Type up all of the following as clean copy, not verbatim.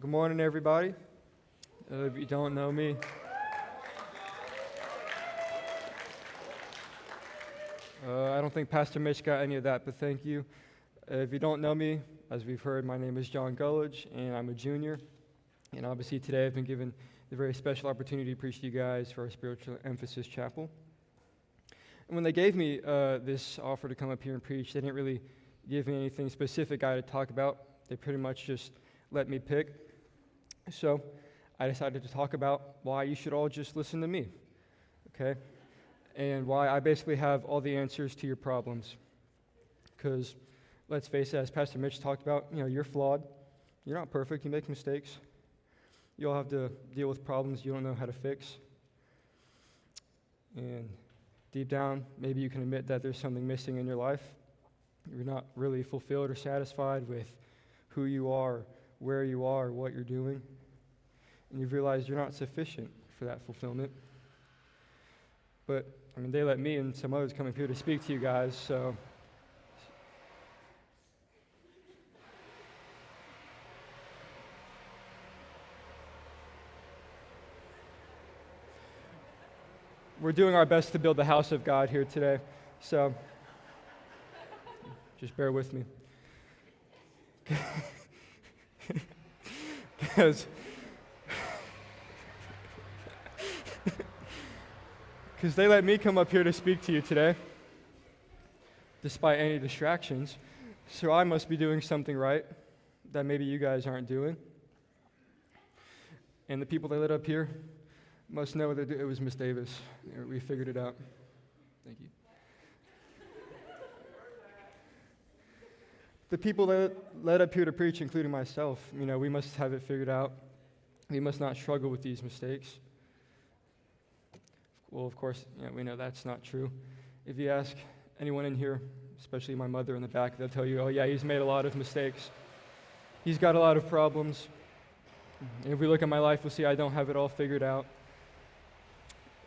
Good morning, everybody. If you don't know me, I don't think Pastor Mitch got any of that, but thank you. If you don't know me, as we've heard, my name is Gulledge, and I'm a junior. And obviously today I've been given the very special opportunity to preach to you guys for our Spiritual Emphasis Chapel. And when they gave me this offer to come up here and preach, they didn't really give me anything specific I had to talk about. They pretty much just let me pick. So I decided to talk about why you should all just listen to me, okay? And why I basically have all the answers to your problems. Because let's face it, as Pastor Mitch talked about, you're flawed. You're not perfect. You make mistakes. You all have to deal with problems you don't know how to fix. And deep down, maybe you can admit that there's something missing in your life. You're not really fulfilled or satisfied with who you are, where you are, what you're doing. And you've realized you're not sufficient for that fulfillment. But, they let me and some others come up here to speak to you guys, so we're doing our best to build the house of God here today, so just bear with me. Because they let me come up here to speak to you today, despite any distractions, so I must be doing something right that maybe you guys aren't doing. And the people they let up here must know that it was Miss Davis. We figured it out. Thank you. The people that led up here to preach, including myself, we must have it figured out. We must not struggle with these mistakes. Well, of course, we know that's not true. If you ask anyone in here, especially my mother in the back, they'll tell you, oh yeah, he's made a lot of mistakes. He's got a lot of problems. And if we look at my life, we'll see I don't have it all figured out.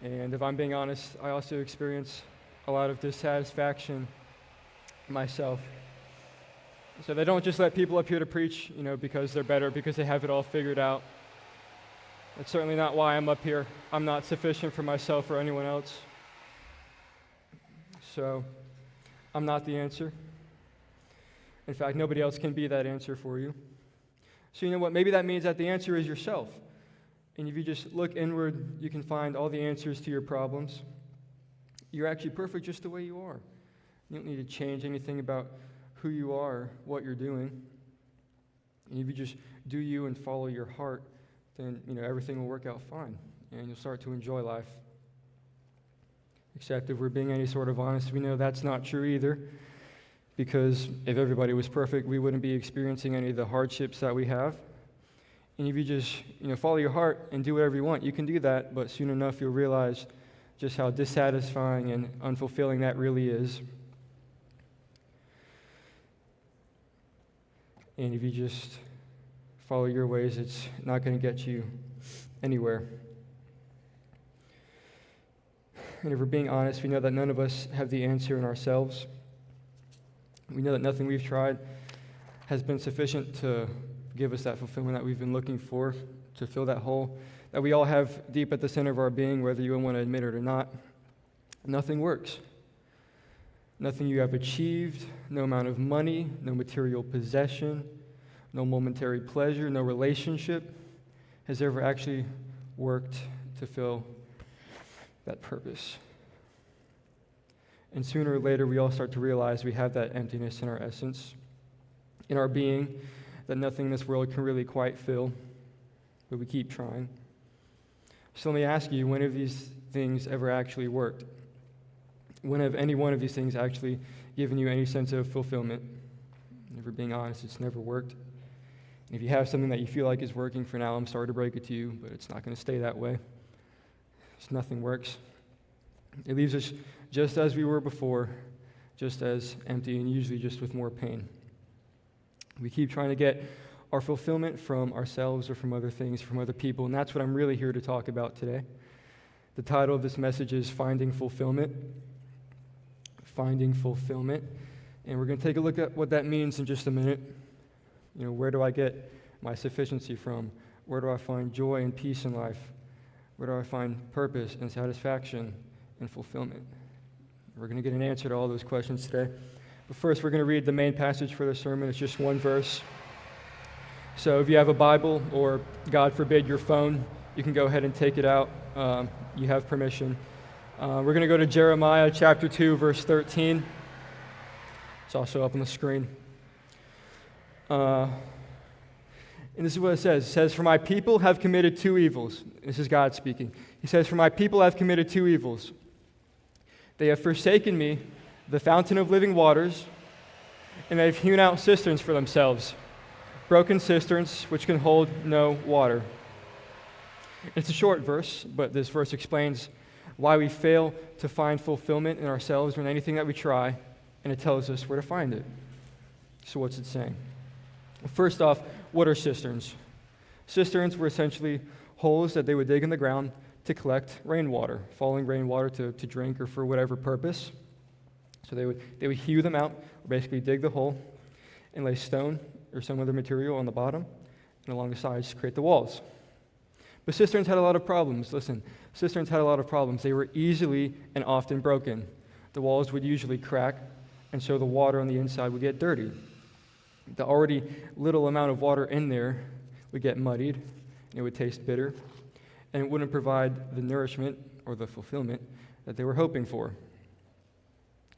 And if I'm being honest, I also experience a lot of dissatisfaction myself. So they don't just let people up here to preach, because they're better, because they have it all figured out. That's certainly not why I'm up here. I'm not sufficient for myself or anyone else. So I'm not the answer. In fact, nobody else can be that answer for you. So you know what? Maybe that means that the answer is yourself. And if you just look inward, you can find all the answers to your problems. You're actually perfect just the way you are. You don't need to change anything about who you are, what you're doing. And if you just do you and follow your heart, then everything will work out fine, and you'll start to enjoy life. Except if we're being any sort of honest, we know that's not true either, because if everybody was perfect, we wouldn't be experiencing any of the hardships that we have. And if you just follow your heart and do whatever you want, you can do that, but soon enough you'll realize just how dissatisfying and unfulfilling that really is. And if you just follow your ways, it's not going to get you anywhere. And if we're being honest, we know that none of us have the answer in ourselves. We know that nothing we've tried has been sufficient to give us that fulfillment that we've been looking for, to fill that hole that we all have deep at the center of our being, whether you want to admit it or not. Nothing works. Nothing you have achieved, no amount of money, no material possession, no momentary pleasure, no relationship has ever actually worked to fill that purpose. And sooner or later, we all start to realize we have that emptiness in our essence, in our being, that nothing in this world can really quite fill, but we keep trying. So let me ask you, when have these things ever actually worked? When have any one of these things actually given you any sense of fulfillment? If we're being honest, it's never worked. And if you have something that you feel like is working for now, I'm sorry to break it to you, but it's not going to stay that way. Just nothing works. It leaves us just as we were before, just as empty and usually just with more pain. We keep trying to get our fulfillment from ourselves or from other things, from other people, and that's what I'm really here to talk about today. The title of this message is Finding Fulfillment. Finding Fulfillment. And we're going to take a look at what that means in just a minute. Where do I get my sufficiency from? Where do I find joy and peace in life? Where do I find purpose and satisfaction and fulfillment? We're going to get an answer to all those questions today. But first, we're going to read the main passage for the sermon. It's just one verse. So if you have a Bible or, God forbid, your phone, you can go ahead and take it out. You have permission. We're going to go to Jeremiah chapter 2, verse 13. It's also up on the screen. And this is what it says. It says, "For my people have committed two evils." This is God speaking. He says, "For my people have committed two evils. They have forsaken me, the fountain of living waters, and they have hewn out cisterns for themselves, broken cisterns which can hold no water." It's a short verse, but this verse explains why we fail to find fulfillment in ourselves or in anything that we try, and it tells us where to find it. So what's it saying? First off, what are cisterns? Cisterns were essentially holes that they would dig in the ground to collect rainwater, falling rainwater to drink or for whatever purpose. So they would hew them out, or basically dig the hole, and lay stone or some other material on the bottom, and along the sides to create the walls. But cisterns had a lot of problems. Listen, cisterns had a lot of problems. They were easily and often broken. The walls would usually crack, and so the water on the inside would get dirty. The already little amount of water in there would get muddied, and it would taste bitter, and it wouldn't provide the nourishment or the fulfillment that they were hoping for.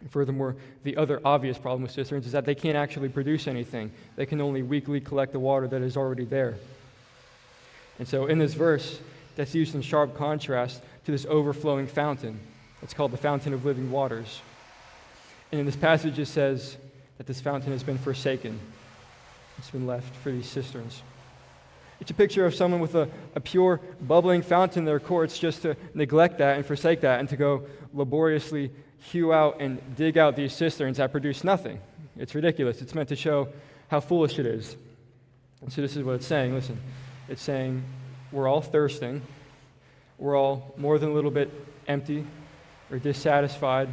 And furthermore, the other obvious problem with cisterns is that they can't actually produce anything. They can only weakly collect the water that is already there. And so in this verse, that's used in sharp contrast to this overflowing fountain. It's called the fountain of living waters. And in this passage, it says that this fountain has been forsaken. It's been left for these cisterns. It's a picture of someone with a pure, bubbling fountain in their courts just to neglect that and forsake that and to go laboriously hew out and dig out these cisterns that produce nothing. It's ridiculous. It's meant to show how foolish it is. And so this is what it's saying. Listen, it's saying we're all thirsting. We're all more than a little bit empty or dissatisfied.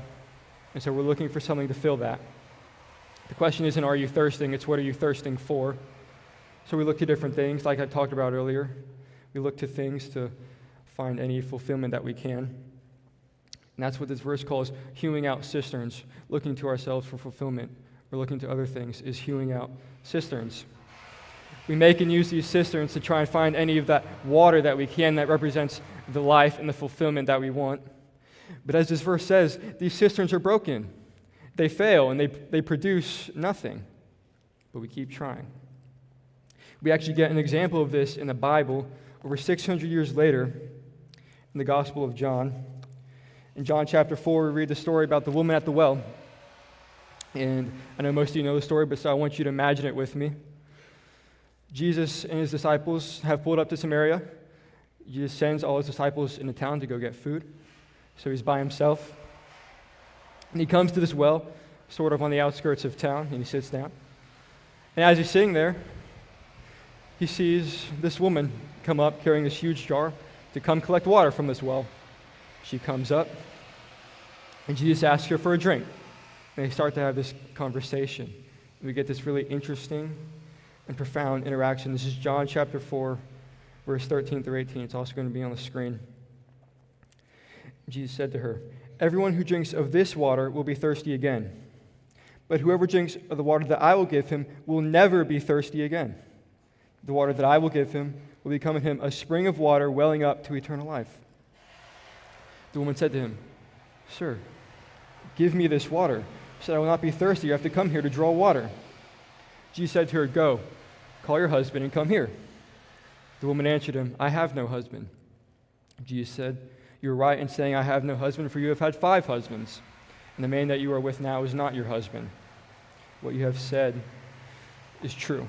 And so we're looking for something to fill that. The question isn't, are you thirsting? It's, what are you thirsting for? So we look to different things, like I talked about earlier. We look to things to find any fulfillment that we can. And that's what this verse calls hewing out cisterns. Looking to ourselves for fulfillment, or looking to other things, is hewing out cisterns. We make and use these cisterns to try and find any of that water that we can that represents the life and the fulfillment that we want. But as this verse says, these cisterns are broken. They fail, and they produce nothing. But we keep trying. We actually get an example of this in the Bible over 600 years later in the Gospel of John. In John chapter 4, we read the story about the woman at the well. And I know most of you know the story, but so I want you to imagine it with me. Jesus and his disciples have pulled up to Samaria. Jesus sends all his disciples into town to go get food. So he's by himself. And he comes to this well, sort of on the outskirts of town, and he sits down. And as he's sitting there, he sees this woman come up carrying this huge jar to come collect water from this well. She comes up, and Jesus asks her for a drink. And they start to have this conversation. We get this really interesting and profound interaction. This is John chapter 4, verse 13 through 18. It's also going to be on the screen. Jesus said to her, "Everyone who drinks of this water will be thirsty again. But whoever drinks of the water that I will give him will never be thirsty again. The water that I will give him will become in him a spring of water welling up to eternal life." The woman said to him, "Sir, give me this water, so that I will not be thirsty or have to come here to draw water." Jesus said to her, "Go, call your husband and come here." The woman answered him, "I have no husband." Jesus said, "You are right in saying, 'I have no husband,' for you have had 5 husbands, and the man that you are with now is not your husband. What you have said is true."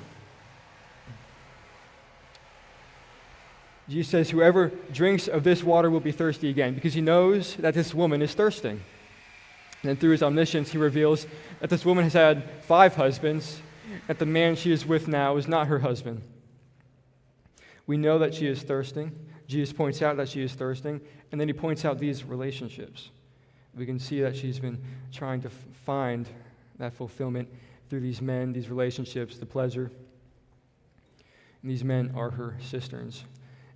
Jesus says, whoever drinks of this water will be thirsty again, because he knows that this woman is thirsting. And then through his omniscience, he reveals that this woman has had 5 husbands, that the man she is with now is not her husband. We know that she is thirsting. Jesus points out that she is thirsting, and then he points out these relationships. We can see that she's been trying to find that fulfillment through these men, these relationships, the pleasure. And these men are her cisterns.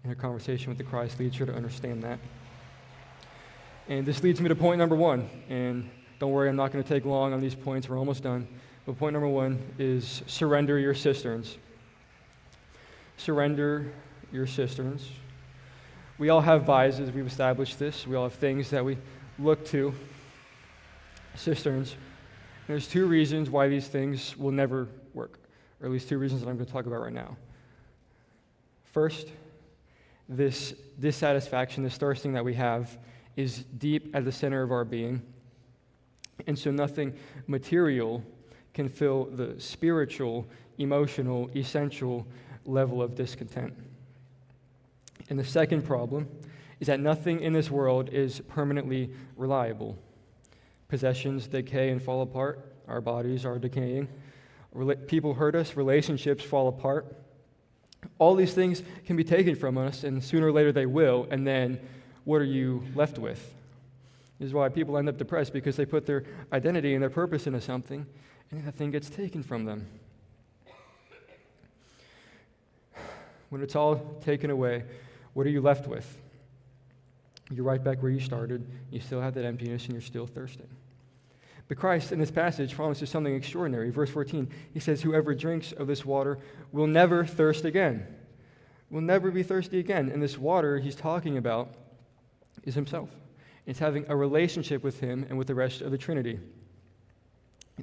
And her conversation with the Christ leads her to understand that. And this leads me to point number 1. And don't worry, I'm not going to take long on these points. We're almost done. But point number 1 is surrender your cisterns. Surrender your cisterns. We all have vices. We've established this. We all have things that we look to. Cisterns. And there's 2 reasons why these things will never work, or at least 2 reasons that I'm going to talk about right now. First, this dissatisfaction, this thirsting that we have, is deep at the center of our being. And so nothing material can fill the spiritual, emotional, essential level of discontent. And the second problem is that nothing in this world is permanently reliable. Possessions decay and fall apart. Our bodies are decaying. People hurt us. Relationships fall apart. All these things can be taken from us, and sooner or later they will, and then what are you left with? This is why people end up depressed, because they put their identity and their purpose into something, and that thing gets taken from them. When it's all taken away, what are you left with? You're right back where you started. You still have that emptiness, and you're still thirsting. But Christ, in this passage, promises something extraordinary. Verse 14, he says, whoever drinks of this water will never thirst again. Will never be thirsty again. And this water he's talking about is himself. It's having a relationship with him and with the rest of the Trinity.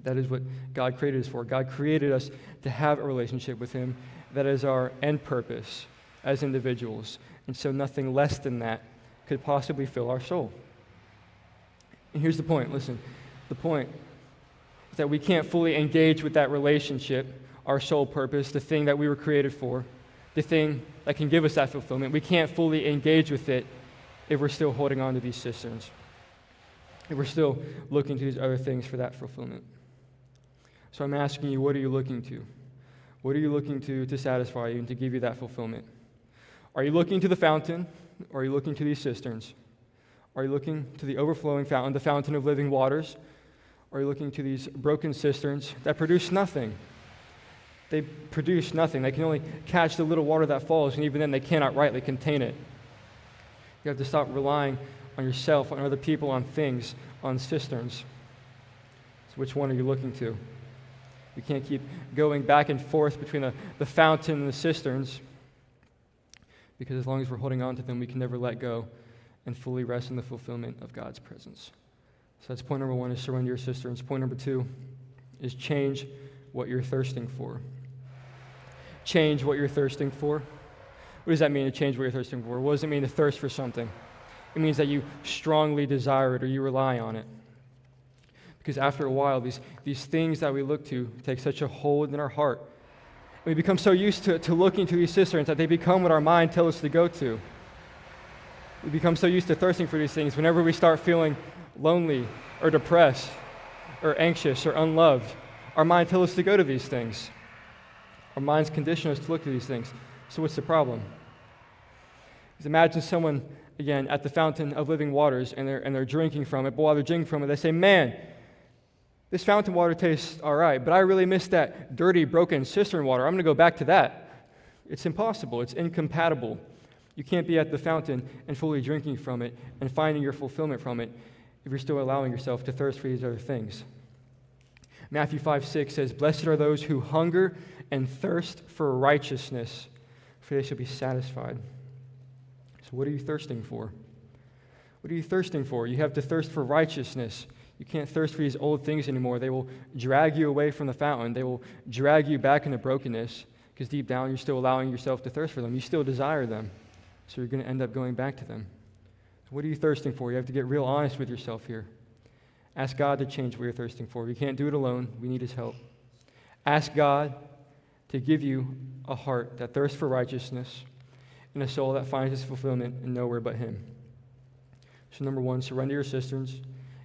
That is what God created us for. God created us to have a relationship with him. That is our end purpose as individuals. And so nothing less than that could possibly fill our soul. And here's the point. Listen. The point is that we can't fully engage with that relationship, our soul purpose, the thing that we were created for, the thing that can give us that fulfillment. We can't fully engage with it if we're still holding on to these cisterns, if we're still looking to these other things for that fulfillment. So I'm asking you, what are you looking to? What are you looking to satisfy you and to give you that fulfillment? Are you looking to the fountain, or are you looking to these cisterns? Are you looking to the overflowing fountain, the fountain of living waters? Or are you looking to these broken cisterns that produce nothing? They produce nothing. They can only catch the little water that falls, and even then they cannot rightly contain it. You have to stop relying on yourself, on other people, on things, on cisterns. So which one are you looking to? You can't keep going back and forth between the fountain and the cisterns, because as long as we're holding on to them, we can never let go and fully rest in the fulfillment of God's presence. So that's point number 1, is surrender your cisterns. Point number 2 is change what you're thirsting for. Change what you're thirsting for. What does that mean, to change what you're thirsting for? What does it mean to thirst for something? It means that you strongly desire it or you rely on it. Because after a while, these things that we look to take such a hold in our heart. And we become so used to looking to these cisterns that they become what our mind tells us to go to. We become so used to thirsting for these things. Whenever we start feeling lonely or depressed or anxious or unloved, our mind tells us to go to these things. Our minds condition us to look to these things. So what's the problem? Because imagine someone, again, at the fountain of living waters, and they're drinking from it. But while they're drinking from it, they say, man, this fountain water tastes all right, but I really miss that dirty, broken cistern water. I'm going to go back to that. It's impossible. It's incompatible. You can't be at the fountain and fully drinking from it and finding your fulfillment from it if you're still allowing yourself to thirst for these other things. Matthew 5:6 says, blessed are those who hunger and thirst for righteousness, for they shall be satisfied. So what are you thirsting for? What are you thirsting for? You have to thirst for righteousness. You can't thirst for these old things anymore. They will drag you away from the fountain. They will drag you back into brokenness, because deep down you're still allowing yourself to thirst for them. You still desire them. So you're going to end up going back to them. So what are you thirsting for? You have to get real honest with yourself here. Ask God to change what you're thirsting for. You can't do it alone. We need his help. Ask God to give you a heart that thirsts for righteousness and a soul that finds its fulfillment in nowhere but him. So number 1, surrender your cisterns.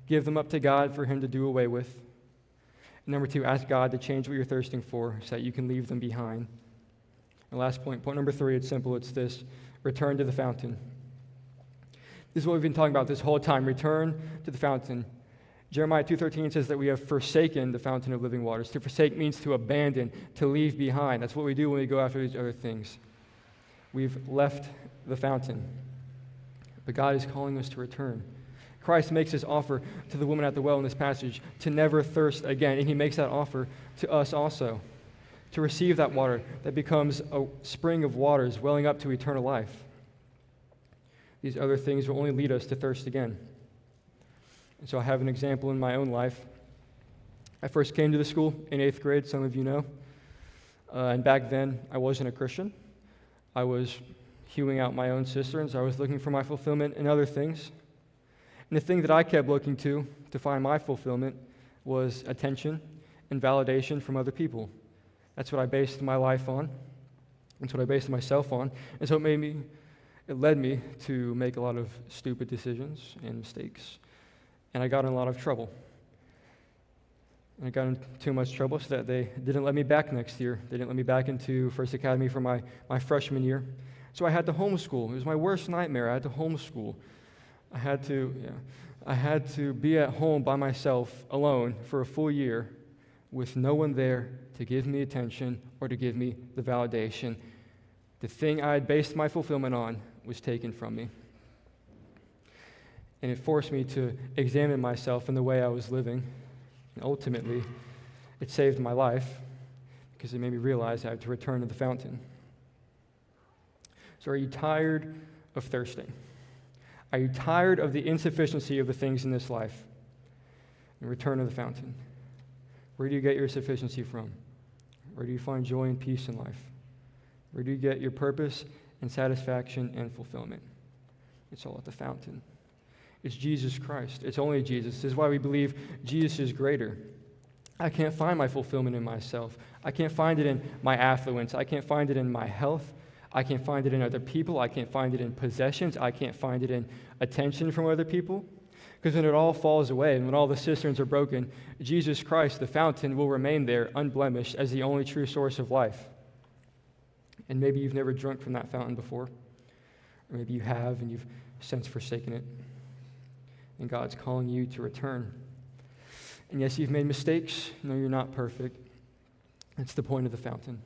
Give them up to God for him to do away with. And number 2, ask God to change what you're thirsting for so that you can leave them behind. And last point number 3, it's simple. It's this: return to the fountain. This is what we've been talking about this whole time. Return to the fountain. Jeremiah 2:13 says that we have forsaken the fountain of living waters. To forsake means to abandon, to leave behind. That's what we do when we go after these other things. We've left the fountain. But God is calling us to return. Christ makes his offer to the woman at the well in this passage to never thirst again. And he makes that offer to us also, to receive that water that becomes a spring of waters welling up to eternal life. These other things will only lead us to thirst again. And so I have an example in my own life. I first came to the school in 8th grade, some of you know. And back then, I wasn't a Christian. I was hewing out my own cisterns. I was looking for my fulfillment in other things. And the thing that I kept looking to find my fulfillment was attention and validation from other people. That's what I based my life on. That's what I based myself on. And so it led me to make a lot of stupid decisions and mistakes. And I got in a lot of trouble. And I got in too much trouble so that they didn't let me back next year. They didn't let me back into First Academy for my freshman year. So I had to homeschool. It was my worst nightmare. I had to homeschool. I had to be at home by myself alone for a full year with no one there to give me attention or to give me the validation. The thing I had based my fulfillment on was taken from me. And it forced me to examine myself in the way I was living. And ultimately, it saved my life because it made me realize I had to return to the fountain. So are you tired of thirsting? Are you tired of the insufficiency of the things in this life? And return to the fountain. Where do you get your sufficiency from? Where do you find joy and peace in life? Where do you get your purpose and satisfaction and fulfillment? It's all at the fountain. It's Jesus Christ. It's only Jesus. This is why we believe Jesus is greater. I can't find my fulfillment in myself. I can't find it in my affluence. I can't find it in my health. I can't find it in other people. I can't find it in possessions. I can't find it in attention from other people. Because when it all falls away and when all the cisterns are broken, Jesus Christ, the fountain, will remain there unblemished as the only true source of life. And maybe you've never drunk from that fountain before. Or maybe you have and you've since forsaken it. And God's calling you to return. And yes, you've made mistakes. No, you're not perfect. That's the point of the fountain.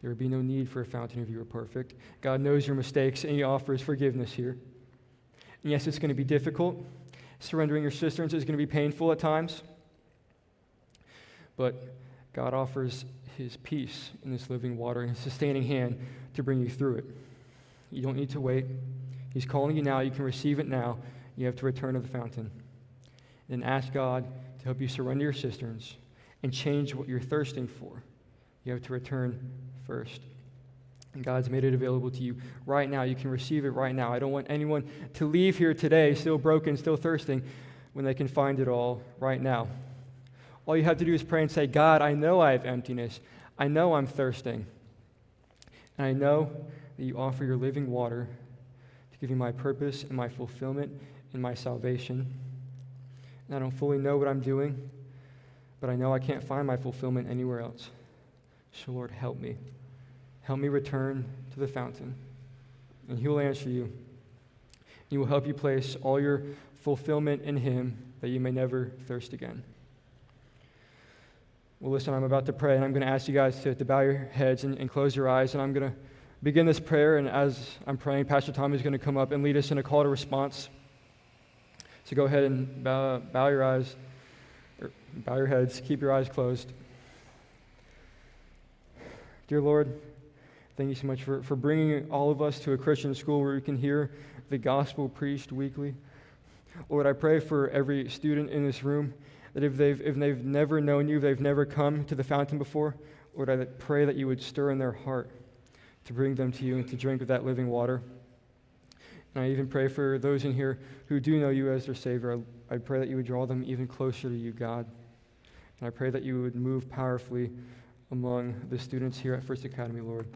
There would be no need for a fountain if you were perfect. God knows your mistakes, and he offers forgiveness here. And yes, it's going to be difficult. Surrendering your cisterns is going to be painful at times. But God offers his peace in this living water and his sustaining hand to bring you through it. You don't need to wait. He's calling you now. You can receive it now. You have to return to the fountain. And ask God to help you surrender your cisterns and change what you're thirsting for. You have to return first. And God's made it available to you right now. You can receive it right now. I don't want anyone to leave here today still broken, still thirsting, when they can find it all right now. All you have to do is pray and say, God, I know I have emptiness. I know I'm thirsting. And I know that you offer your living water to give me my purpose and my fulfillment and my salvation. And I don't fully know what I'm doing, but I know I can't find my fulfillment anywhere else. So Lord, help me. Help me return to the fountain. And he will answer you. He will help you place all your fulfillment in him that you may never thirst again. Well, listen, I'm about to pray, and I'm going to ask you guys to bow your heads and close your eyes, and I'm going to begin this prayer, and as I'm praying, Pastor Tom is going to come up and lead us in a call to response. So go ahead and bow your eyes, or bow your heads, keep your eyes closed. Dear Lord, thank you so much for bringing all of us to a Christian school where we can hear the gospel preached weekly. Lord, I pray for every student in this room that if they've never known you, if they've never come to the fountain before, Lord, I pray that you would stir in their heart to bring them to you and to drink of that living water. And I even pray for those in here who do know you as their Savior. I pray that you would draw them even closer to you, God. And I pray that you would move powerfully among the students here at First Academy, Lord.